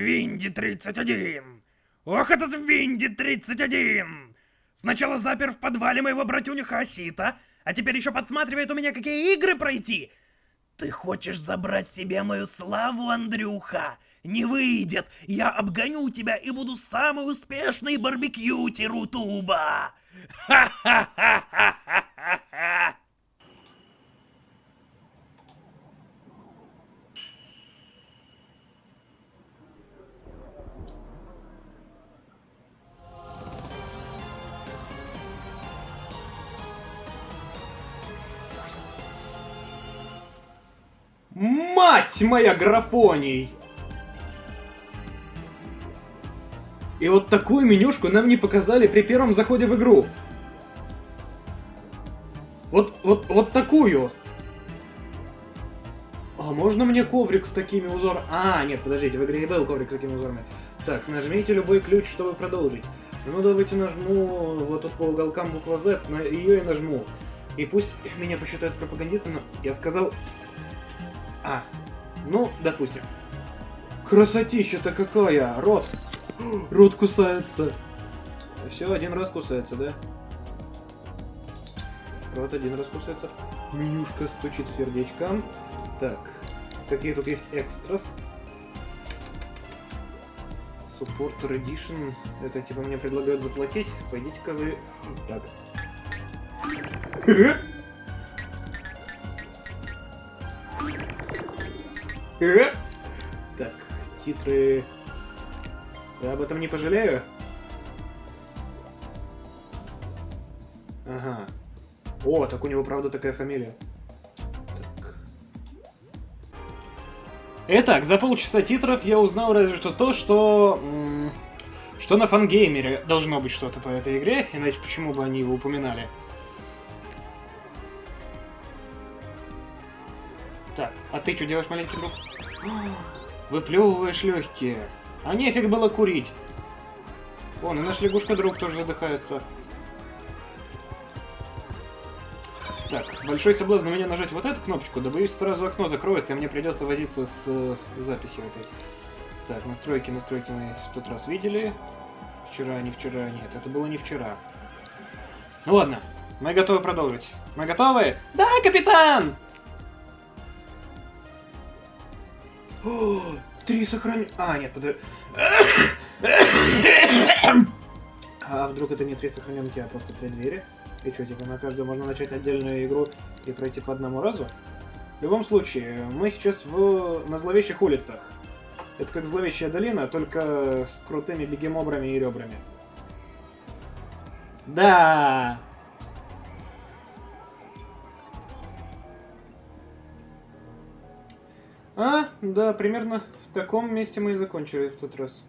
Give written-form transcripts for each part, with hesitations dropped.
Винди-31! Ох, этот Винди-31! Сначала запер в подвале моего братюню Хасита, а теперь еще подсматривает у меня, какие игры пройти. Ты хочешь забрать себе мою славу, Андрюха? Не выйдет! Я обгоню тебя и буду самый успешный барбекютер Рутуба! Ха-ха-ха-ха-ха-ха! Мать моя графоний! И вот такую менюшку нам не показали при первом заходе в игру. Вот такую. А можно мне коврик с такими узорами? А, нет, подождите, в игре и был коврик с такими узорами. Так, нажмите любой ключ, чтобы продолжить. Ну, давайте нажму вот тут по уголкам буква Z, на ее и нажму. И пусть меня посчитают пропагандистом, но я сказал... А, ну, допустим. Красотища-то какая! Рот! Рот кусается! Все, один раз кусается, да? Рот один раз кусается. Менюшка стучит сердечком. Так, какие тут есть экстрас? Supporter Edition. Это типа мне предлагают заплатить. Пойдите-ка вы... Так. Так, титры... Я об этом не пожалею. Ага. О, так у него правда такая фамилия. Так. Итак, за полчаса титров я узнал разве что то, что на Фангеймере должно быть что-то по этой игре, иначе почему бы они его упоминали. Так, а ты что делаешь, маленький друг? Выплевываешь легкие. А нефиг было курить. Вон, и наш лягушка-друг тоже задыхается. Так, большой соблазн у меня нажать вот эту кнопочку, да боюсь, сразу окно закроется, и мне придется возиться с записью опять. Так, настройки мы в тот раз видели. Вчера, не вчера, нет, это было не вчера. Ну ладно, мы готовы продолжить. Мы готовы? Да, капитан! О, 3 сохранения. А, нет, подожди. А вдруг это не 3 сохраненки, а просто 3 двери? И что, типа на каждую можно начать отдельную игру и пройти по одному разу? В любом случае, мы сейчас на зловещих улицах. Это как зловещая долина, только с крутыми бегемобрами и ребрами. Да! А, да, примерно в таком месте мы и закончили в тот раз.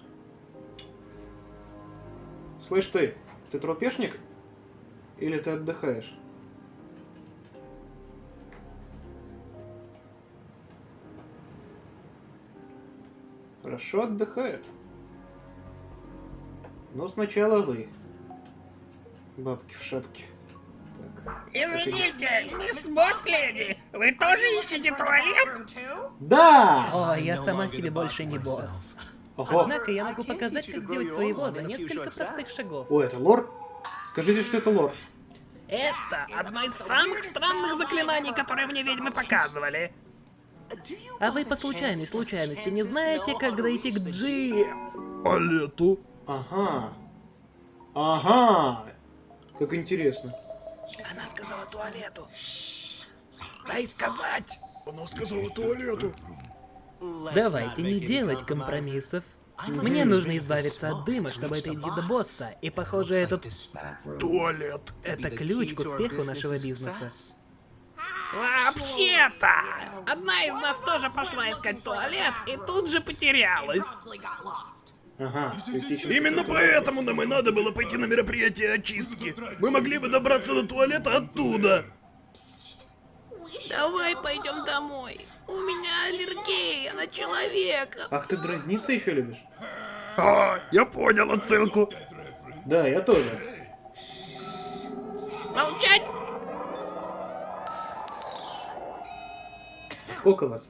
Слышь ты трупешник? Или ты отдыхаешь? Хорошо отдыхает. Но сначала вы. Бабки в шапке. Так. Извините, мисс Босс-леди, вы тоже ищете туалет? Да! О, я сама себе больше не босс. Ого. Однако я могу показать, как сделать своего за несколько простых шагов. О, это лор? Скажите, что это лор. Это одно из самых странных заклинаний, которые мне ведьмы показывали. А вы по случайности не знаете, как дойти к Джи? Туалету. Ага. Ага. Как интересно. Она сказала туалету. Дай сказать. Она сказала туалету. Давайте не делать компромиссов. Мне нужно избавиться от дыма, чтобы дойти до босса, и похоже, этот... Туалет. Это ключ к успеху нашего бизнеса. Вообще-то, одна из нас тоже пошла искать туалет и тут же потерялась. Ага. Именно поэтому нам и надо было пойти на мероприятие очистки. Мы могли бы добраться до туалета оттуда. Давай пойдем домой. У меня аллергия на человека. Ах, ты дразниться еще любишь? О, я понял отсылку. Да, я тоже. Молчать! Сколько вас?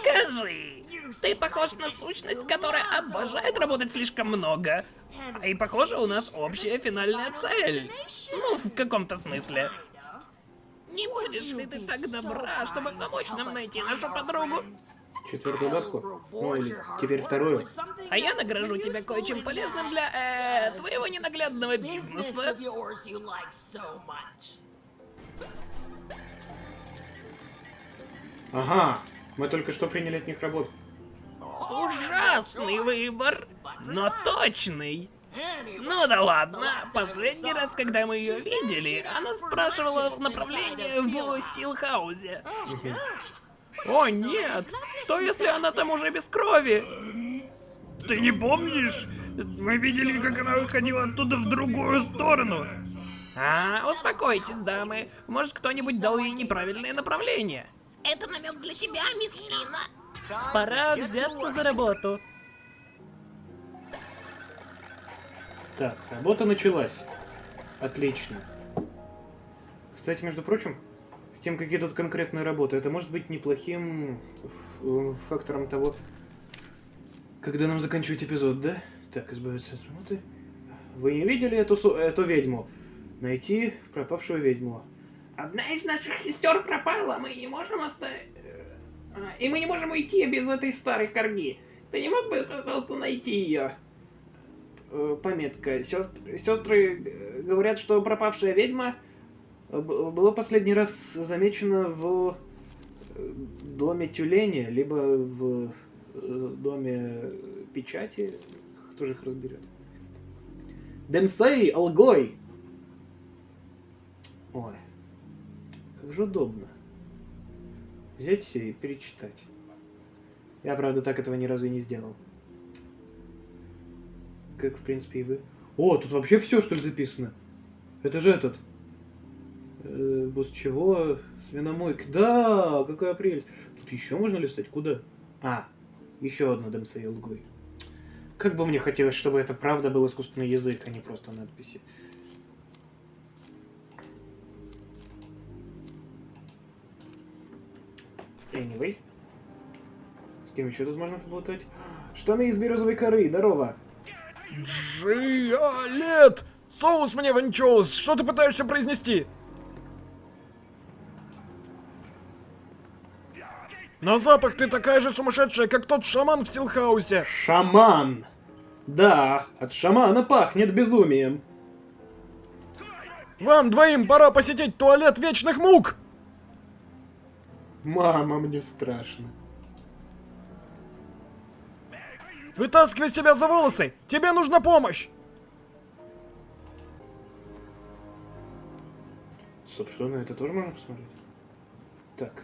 Скажи, Ты похож на сущность, которая обожает работать слишком много. И похоже, у нас общая финальная цель. Ну, в каком-то смысле. Не будешь ли ты так добра, чтобы помочь нам найти нашу подругу? Четвертую бабку? Ну или теперь вторую. А я награжу тебя кое-чем полезным для, твоего ненаглядного бизнеса. Ага, мы только что приняли от них работу. Ужасный выбор, но точный. Ну да ладно, последний раз, когда мы ее видели, она спрашивала направление в Силхаузе. О нет, что если она там уже без крови? Ты не помнишь? Мы видели, как она выходила оттуда в другую сторону. Успокойтесь, дамы. Может, кто-нибудь дал ей неправильное направление? Это намек для тебя, мисс Ина. Пора взяться за работу. Так, работа началась. Отлично. Кстати, между прочим, с тем, какие тут конкретные работы, это может быть неплохим фактором того, когда нам заканчивать эпизод, да? Так, избавиться от работы. Вы не видели эту ведьму? Найти пропавшую ведьму. Одна из наших сестер пропала, мы не можем оставить... И мы не можем уйти без этой старой корги. Ты не мог бы, пожалуйста, найти ее? Пометка. Сестры говорят, что пропавшая ведьма была последний раз замечена в доме тюленя, либо в доме печати. Кто же их разберет? Демсей Алгой! Ой, как же удобно. Взять все и перечитать. Я, правда, так этого ни разу и не сделал. Как, в принципе, и вы. О, тут вообще все, что ли, записано? Это же этот. Босс чего? Свиномойка. Да, какая прелесть. Тут еще можно листать? Куда? Еще одно Демсей Алгой. Как бы мне хотелось, чтобы это правда был искусственный язык, а не просто надписи. Anyway. С кем еще тут можно поболтать? Штаны из березовой коры, здорово. Джиолет! Соус мне вончоус! Что ты пытаешься произнести? На запах ты такая же сумасшедшая, как тот шаман в Силхаусе. Шаман! Да, от шамана пахнет безумием. Вам двоим пора посетить туалет вечных мук! Мама, мне страшно. Вытаскивай себя за волосы! Тебе нужна помощь! Стоп, что, на это тоже можно посмотреть? Так.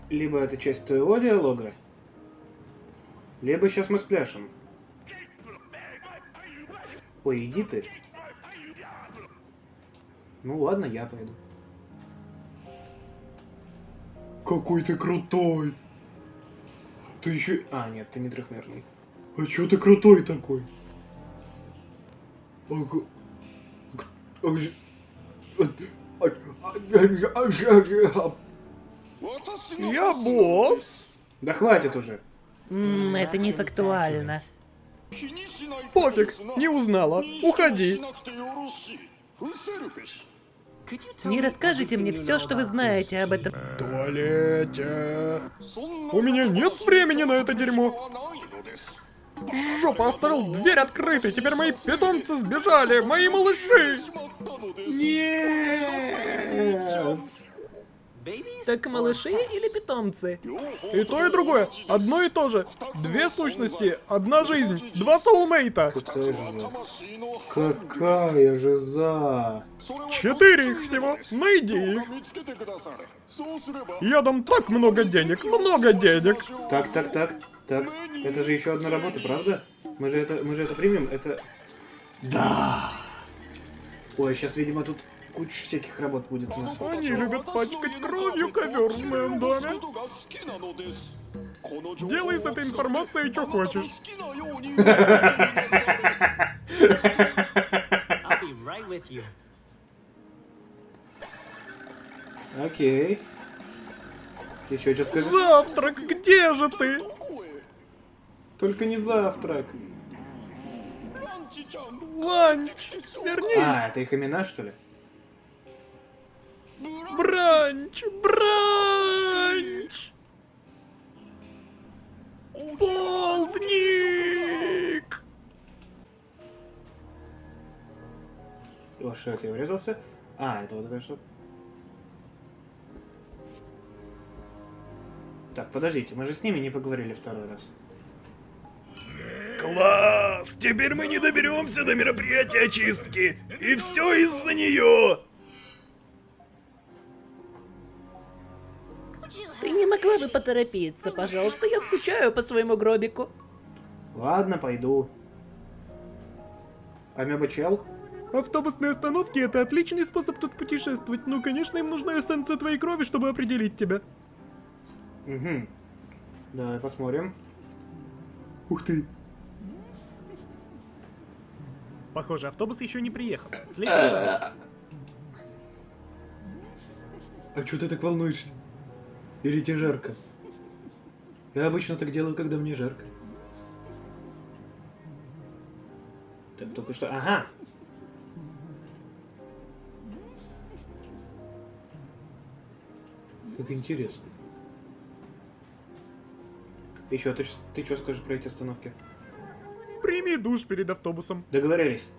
Либо это часть твоего диалога, либо сейчас мы спляшем. Ой, иди ты. Ну ладно, я пойду. Какой ты крутой! Ты еще... нет, ты не трехмерный. А чё ты крутой такой? Я босс! Да хватит уже. Это не фактуально. Пофиг, не узнала. Уходи. Не расскажите мне все, что вы знаете об этом. В туалете. У меня нет времени на это дерьмо. Жопа, оставил дверь открытой. Теперь мои питомцы сбежали. Мои малыши. Нет. Так малыши или питомцы? И то, и другое. Одно и то же. Две сущности, одна жизнь, два соулмейта. Какая жиза? Какая жиза? 4 их всего. Найди их. Я дам так много денег, много денег. Так. Это же еще одна работа, правда? Мы же это примем, это... Да! Ой, сейчас, видимо, тут куча всяких работ будет у нас. Они любят пачкать кровью ковер в моем доме. Делай с этой информацией, что хочешь. Окей. Еще что скажешь? Завтрак, где же ты? Только не завтрак. Ланч, вернись. А, это их имена, что ли? Бранч, бранч. Полдник. О, что это я врезался? А, это вот это что? Так, подождите, мы же с ними не поговорили второй раз. Класс! Теперь мы не доберемся до мероприятия очистки. И все из-за нее. Ты не могла бы поторопиться, пожалуйста? Я скучаю по своему гробику. Ладно, пойду. Амеба-чел? Автобусные остановки — это отличный способ тут путешествовать. Ну, конечно, им нужна эссенция твоей крови, чтобы определить тебя. Угу. Давай посмотрим. Ух ты. Похоже, автобус еще не приехал. А чё ты так волнуешься? Или тебе жарко? Я обычно так делаю, когда мне жарко. Так, только что... Ага! Как интересно. Еще, ты что скажешь про эти остановки? Прими душ перед автобусом. Договорились.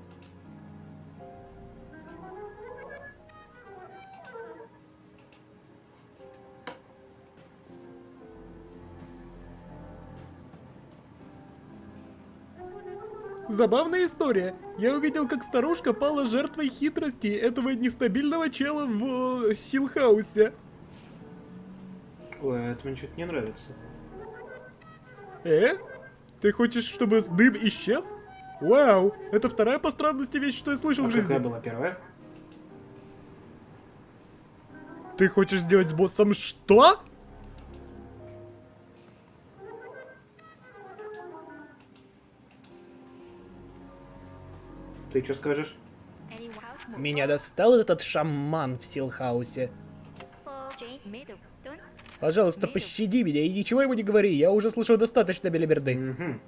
Забавная история. Я увидел, как старушка пала жертвой хитрости этого нестабильного чела в Силхаусе. Ой, это мне что-то не нравится. Ты хочешь, чтобы дым исчез? Вау, это вторая по странности вещь, что я слышал А в жизни. какая была первая? Ты хочешь сделать с боссом что? Ты что скажешь? Меня достал этот шаман в Силхаусе. Пожалуйста, пощади меня и ничего ему не говори, я уже слышал достаточно белиберды. Угу.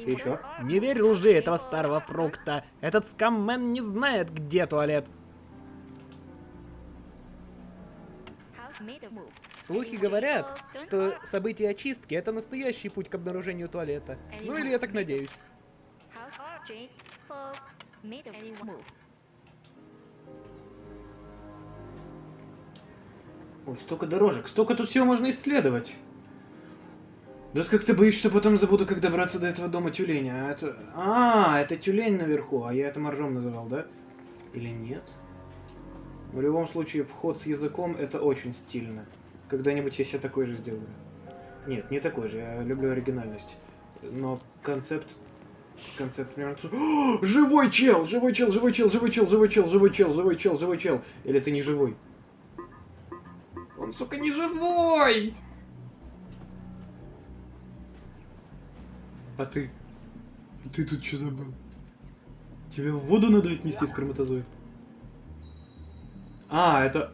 Еще? Не верь лжи этого старого фрукта. Этот скаммен не знает, где туалет. Слухи говорят, что событие очистки — это настоящий путь к обнаружению туалета. Ну или я так надеюсь. Ой, столько дорожек, столько тут всего можно исследовать. Да вот как-то боюсь, что потом забуду, как добраться до этого дома тюленя. А это... А, это тюлень наверху, а я это моржом называл, да? Или нет? В любом случае, вход с языком — это очень стильно. Когда-нибудь я себе такой же сделаю. Нет, не такой же, я люблю оригинальность. Но концепт... Концепт примерно... О, живой чел! Живой чел, живой чел, живой чел, живой чел, живой чел, живой чел, живой чел. Или ты не живой? Он, сука, не живой! А ты? Ты тут что забыл? Тебе в воду надо отнести сперматозоид? А, это...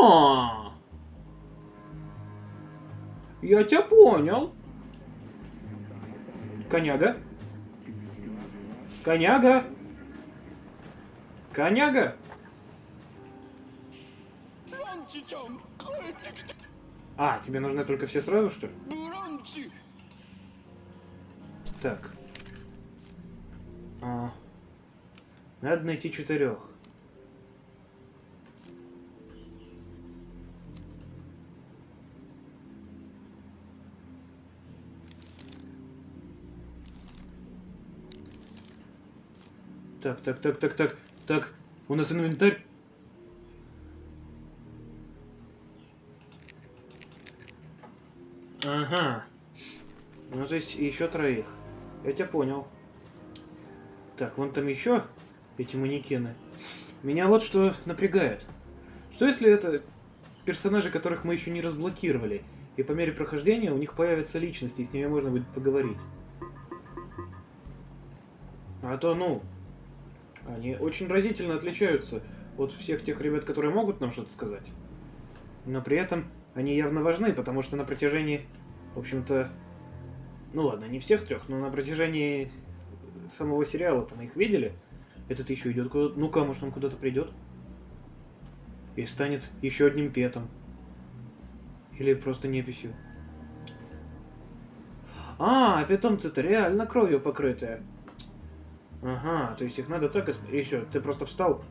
А! Я тебя понял. Коняга? Коняга? Коняга? А, тебе нужны только все сразу, что ли? Так. Надо найти 4. Так. У нас инвентарь. Ага. Ну, то есть еще 3. Я тебя понял. Так, вон там еще эти манекены. Меня вот что напрягает. Что если это персонажи, которых мы еще не разблокировали, и по мере прохождения у них появятся личности, и с ними можно будет поговорить? А то, ну, они очень разительно отличаются от всех тех ребят, которые могут нам что-то сказать. Но при этом они явно важны, потому что на протяжении, в общем-то, ну ладно, не всех трех, но на протяжении самого сериала-то мы их видели. Этот еще идет куда-то. Ну-ка, может он куда-то придет? И станет еще одним петом. Или просто неписью. А питомцы-то реально кровью покрытые. Ага, то есть их надо так... Еще, ты просто встал.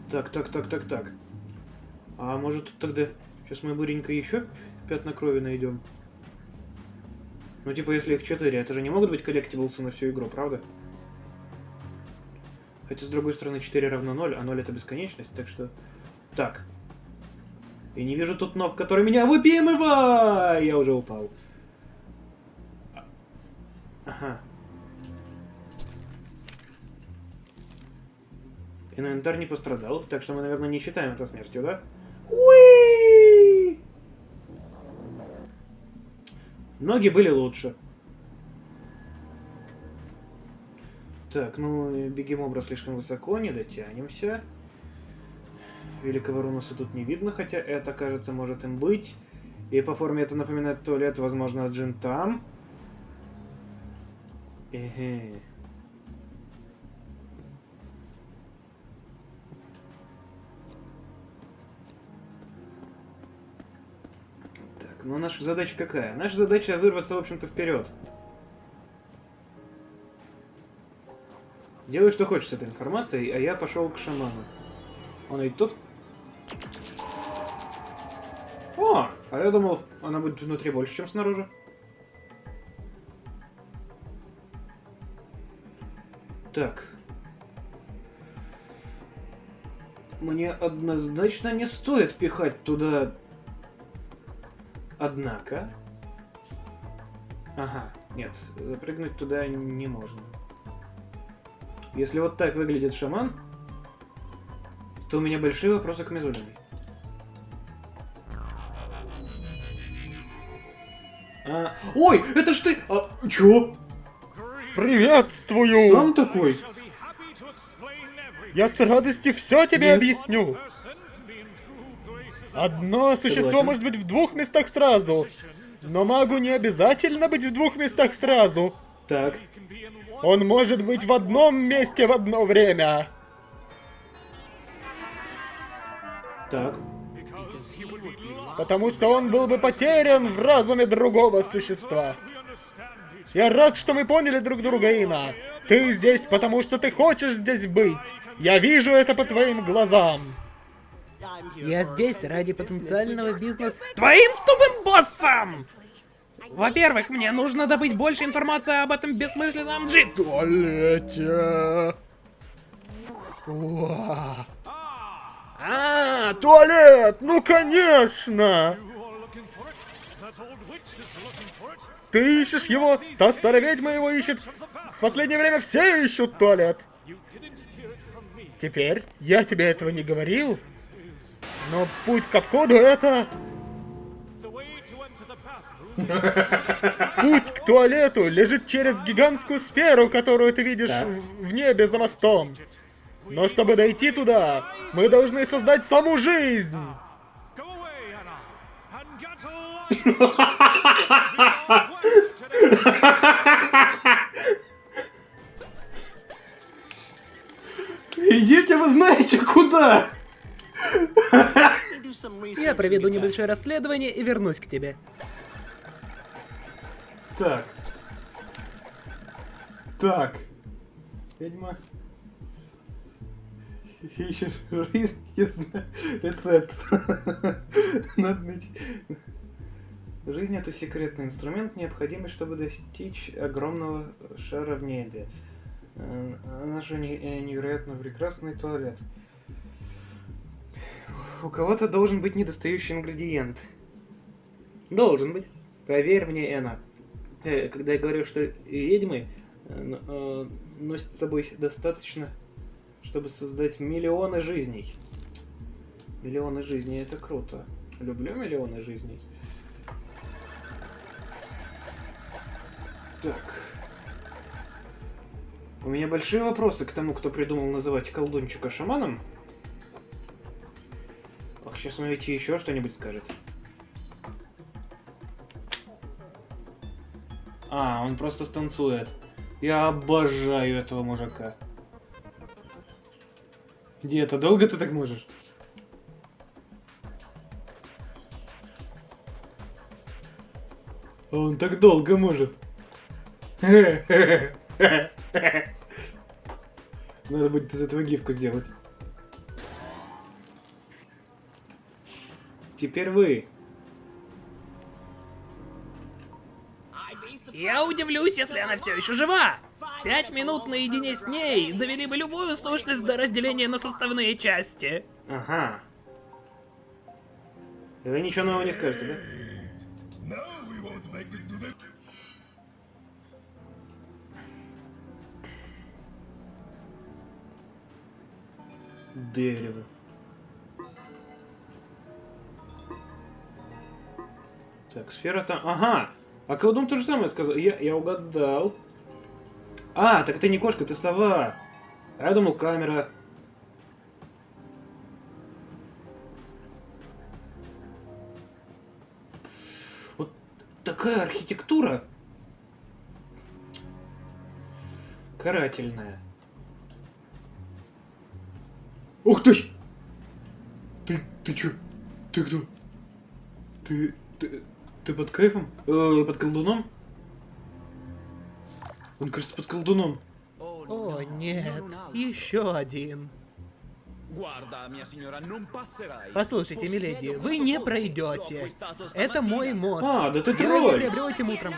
Так. А может тогда... Сейчас мы быренько еще пятна крови найдем. Ну типа если их 4, это же не могут быть коллектиблсы на всю игру, правда? Хотя с другой стороны 4 равно 0, а 0 это бесконечность, так что... Так. И не вижу тут ног, который меня выпинывает! Я уже упал. Ага. Инвентарь не пострадал, так что мы, наверное, не считаем это смертью, да? Уи! Ноги были лучше. Так, ну, бегемобра слишком высоко, не дотянемся. Великого Рунуса тут не видно, хотя это, кажется, может им быть. И по форме это напоминает туалет, возможно, Джин там. Эге. Так, ну наша задача какая? Наша задача вырваться, в общем-то, вперед. Делай, что хочешь с этой информацией, а я пошел к шаману. Он ведь тут? О! А я думал, она будет внутри больше, чем снаружи. Так. Мне однозначно не стоит пихать туда... Однако... Ага, нет, запрыгнуть туда не можно. Если вот так выглядит шаман, то у меня большие вопросы к Мизулиной. Ой, это ж ты... чё? Приветствую! Сам такой? Я с радостью все тебе Нет. объясню. Одно существо Согласен. может быть в 2 местах сразу, но магу не обязательно быть в 2 местах сразу. Так. Он может быть в одном месте в одно время. Так. Потому что он был бы потерян в разуме другого существа. Я рад, что мы поняли друг друга, Ина. Ты здесь, потому что ты хочешь здесь быть. Я вижу это по твоим глазам. Я здесь ради потенциального бизнеса. Твоим с тупым боссом! Во-первых, мне нужно добыть больше информации об этом бессмысленном джит. Туалете. Уа. А, Туалет! Ну конечно! Ты ищешь его? Та старая ведьма его ищет. В последнее время все ищут туалет. Теперь я тебе этого не говорил. Но путь ко входу это... Путь к туалету лежит через гигантскую сферу, которую ты видишь Так. в небе за мостом. Но чтобы дойти туда, мы должны создать саму жизнь. Идите вы знаете куда! Я проведу небольшое расследование и вернусь к тебе. Так. Так. Ведьма. Ищешь жизнь, я знаю. Рецепт. Надо найти. Жизнь — это секретный инструмент, необходимый, чтобы достичь огромного шара в небе. Наш невероятно прекрасный туалет. У кого-то должен быть недостающий ингредиент. Должен быть. Поверь мне, Эна. Когда я говорю, что ведьмы носят с собой достаточно, чтобы создать миллионы жизней. Миллионы жизней — это круто. Люблю миллионы жизней. Так. У меня большие вопросы к тому, кто придумал называть колдунчика шаманом. Ох, сейчас он ведь еще что-нибудь скажет. А, он просто станцует. Я обожаю этого мужика. Где-то долго ты так можешь? Он так долго может. Надо будет из этого гифку сделать. Теперь вы. Я удивлюсь, если она все еще жива. 5 минут наедине с ней довели бы любую сущность до разделения на составные части. Ага. Вы ничего нового не скажете, да? Дерево. Так, сфера там... Ага! А колдун то же самое сказал. Я угадал. А, так это не кошка, это сова. А я думал, камера. Вот такая архитектура. Карательная. Ух ты ж! Ты чё? Ты кто? Ты под кайфом? Под колдуном? Он, кажется, под колдуном. О, нет, еще один. Послушайте, миледи, вы не пройдете. Это мой мост. А, да ты Я его тролль. приобрел этим утром.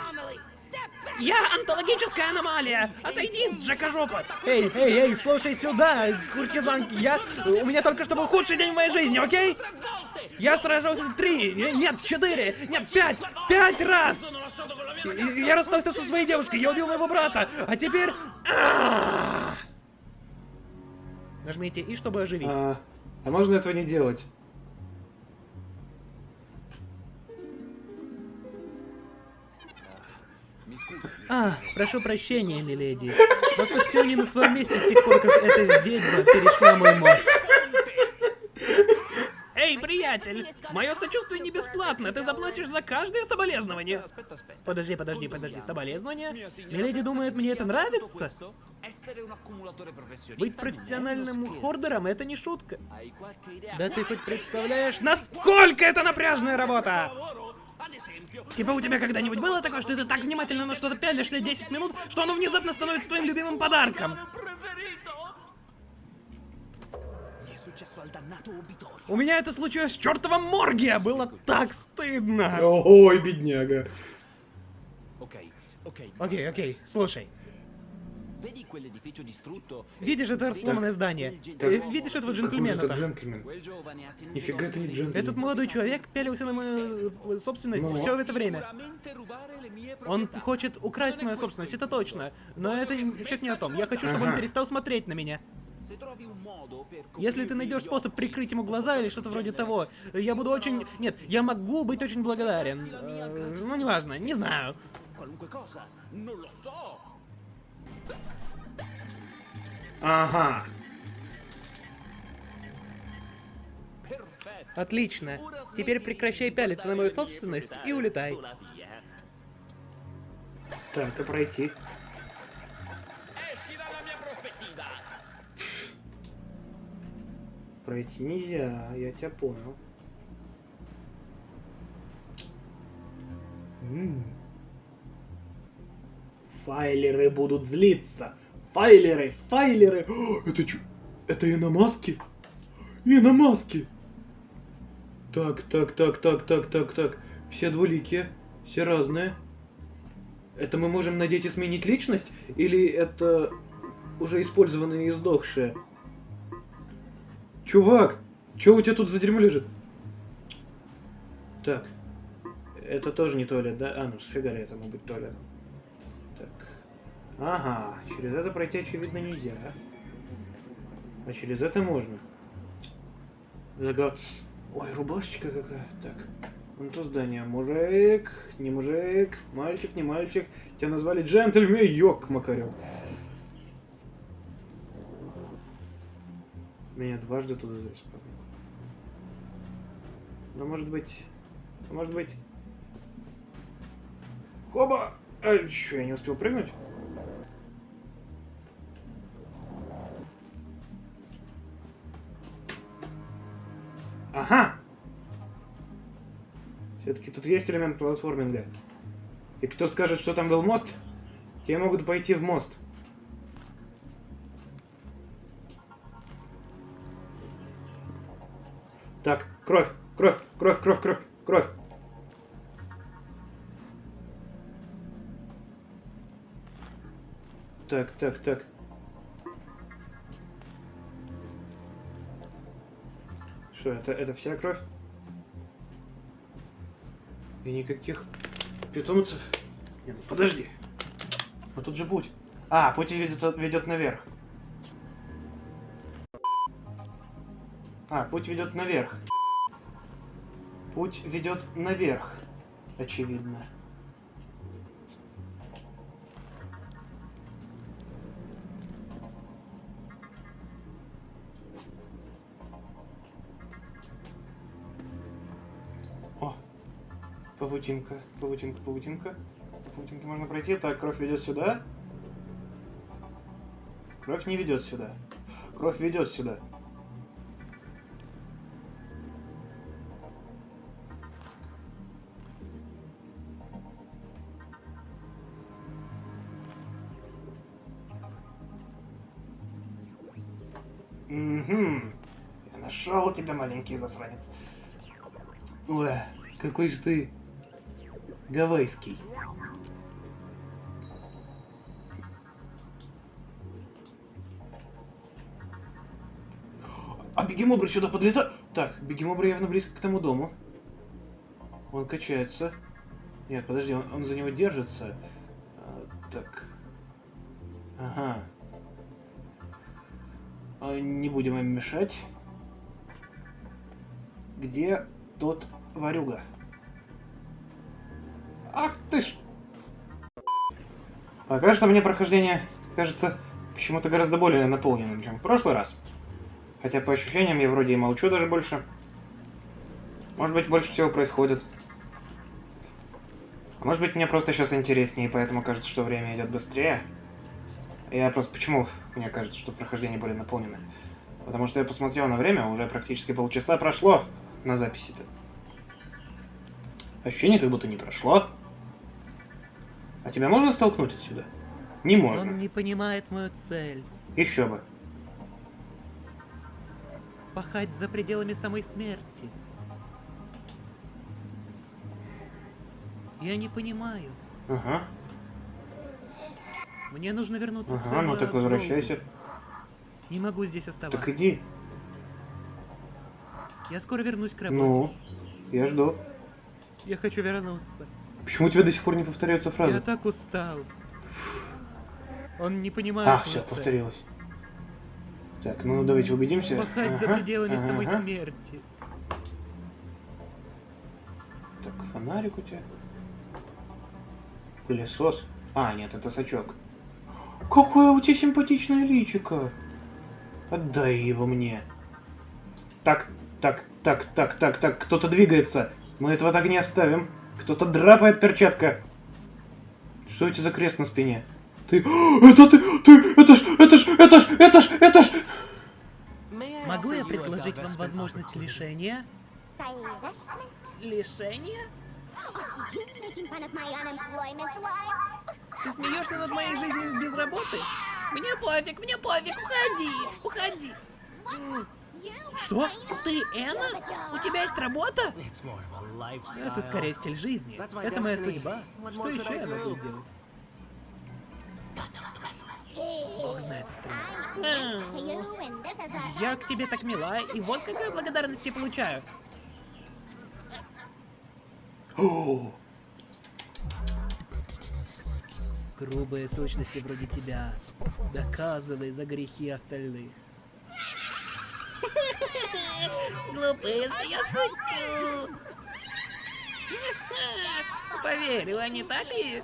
Я антологическая аномалия! Отойди, Джакожопа! Эй, слушай сюда, куртизанки, у меня только что был худший день в моей жизни, окей? Я сражался 3, нет, 4, нет, 5 раз! Я расстался со своей девушкой, я убил моего брата, а теперь... Нажмите «И», чтобы оживить. А можно этого не делать? Прошу прощения, миледи. Просто все не на своем месте с тех пор, как эта ведьма перешла мой мост. Эй, приятель! Мое сочувствие не бесплатно, ты заплатишь за каждое соболезнование. Подожди, соболезнование? Миледи думает, мне это нравится? Быть профессиональным хордером — это не шутка. Да ты хоть представляешь, насколько это напряжная работа? Типа у тебя когда-нибудь было такое, что ты так внимательно на что-то пялишься 10 минут, что оно внезапно становится твоим любимым подарком? У меня это случилось в чертовом морге! Было так стыдно! Ой, бедняга. Окей, слушай. Видишь это сломанное здание? Видишь этого джентльмена Это там? джентльмен. Нифига это не джентльмен. Этот молодой человек пялился на мою собственность все это время. Он хочет украсть мою собственность, это точно. Но это сейчас не о том. Я хочу, чтобы он перестал смотреть на меня. Если ты найдешь способ прикрыть ему глаза или что-то вроде того, я буду очень... Нет, я могу быть очень благодарен. Ну, неважно, не знаю. Ага. Отлично. Теперь прекращай пялиться на мою собственность и улетай. Так, а пройти? Пройти нельзя, я тебя понял. Файлеры будут злиться. Файлеры. О, это чё? Это иномаски? Иномаски. Так. Все двуликие, все разные. Это мы можем надеть и сменить личность? Или это уже использованные и сдохшие? Чувак, чё у тебя тут за дерьмо лежит? Так. Это тоже не туалет, да? А, ну сфига ли это может быть туалетом? Так. Ага, через это пройти, очевидно, нельзя. А через это можно. Ой, рубашечка какая. Так. Вон то здание. Мужик, не мужик, мальчик, не мальчик. Тебя назвали джентльмен, ёк, Макарёв. Меня дважды туда запихнули. Но может быть... Может быть... Хоба! А, чё, я не успел прыгнуть? Ага! Все-таки тут есть элемент платформинга. И кто скажет, что там был мост, те могут пойти в мост. Так, кровь, кровь, кровь, кровь, кровь, кровь. Так, так, так. Что, это вся кровь? И никаких питомцев? Нет, подожди. Вот тут же путь. А, путь ведет наверх. А, путь ведет наверх. Путь ведет наверх. Очевидно. О! Паутинка, паутинка, паутинка. Паутинки можно пройти. Так, кровь ведет сюда. Кровь не ведет сюда. Кровь ведет сюда. Угу. Я нашел тебя, маленький засранец. Ой, какой же ты гавайский. А бегемобры сюда подлетают? Так, бегемобры явно близко к тому дому. Он качается. Нет, подожди, он за него держится. Так. Ага. Не будем им мешать. Где тот ворюга? Ах ты ж! Пока что мне прохождение кажется почему-то гораздо более наполненным, чем в прошлый раз. Хотя по ощущениям я вроде и молчу даже больше. Может быть, больше всего происходит. А может быть, мне просто сейчас интереснее, и поэтому кажется, что время идет быстрее. Я просто... Почему мне кажется, что прохождение более наполнено? Потому что я посмотрел на время, уже практически полчаса прошло на записи-то. Ощущение, как будто не прошло. А тебя можно столкнуть отсюда? Не можно. Он не понимает мою цель. Еще бы. Пахать за пределами самой смерти. Я не понимаю. Ага. Мне нужно вернуться к Ага, своему ну так Голду. возвращайся. Не могу здесь оставаться. Так иди. Я скоро вернусь к работе. Ну, я жду. Я хочу вернуться. Почему у тебя до сих пор не повторяются фразы? Я так устал. Он не понимает А, мою все, цель. повторилось. Так, ну давайте убедимся. Пахать за Ага, пределами самой ага. смерти. Так, фонарик у тебя. Пылесос. А, нет, это сачок. Какое у тебя симпатичное личико. Отдай его мне. Так, кто-то двигается. Мы этого так не оставим. Кто-то драпает, перчатка. Что у тебя за крест на спине? Ты... Это ты! Это ж! Могу я предложить вам возможность лишения? Лишения? Ты смеешься над моей жизнью без работы? Мне пофиг, уходи! Что? Ты Энна? У тебя есть работа? Это скорее стиль жизни. Это моя судьба. Что еще я могу делать? Бог знает остальное. Я к тебе так мила, и вот какую благодарность я получаю. О, Грубые сущности вроде тебя. Доказывай за грехи остальных. Глупые, я шучу. Поверила, не так ли?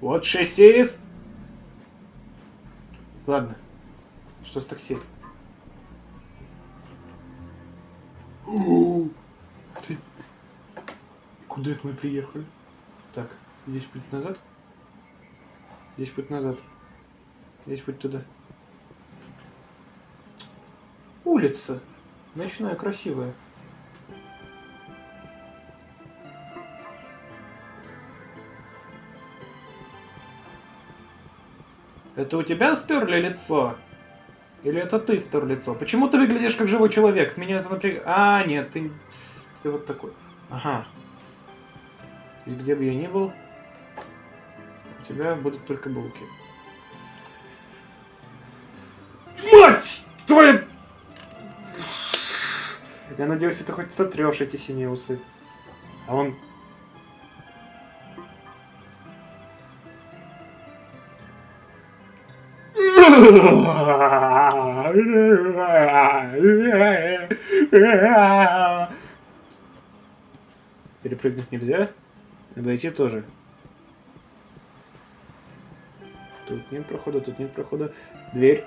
Вот шессист. Ладно. Что с такси? Ты... Куда это мы приехали? Так, здесь путь назад. Здесь путь назад. Здесь путь туда. Улица. Ночная, красивая. Это у тебя сперли лицо? Или это ты спер лицо? Почему ты выглядишь как живой человек? Меня это напрягает. А, нет, ты вот такой. Ага. И где бы я ни был, у тебя будут только булки. Мать твоя! Я надеюсь, ты хоть сотрешь эти синие усы. А он... Перепрыгнуть нельзя. Обойти тоже. Тут нет прохода, тут нет прохода. Дверь.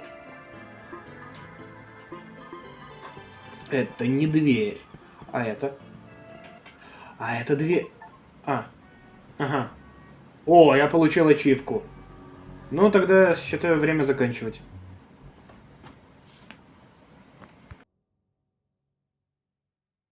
Это не дверь. А это? А это дверь. А. Ага. О, я получил ачивку. Ну, тогда считаю время заканчивать.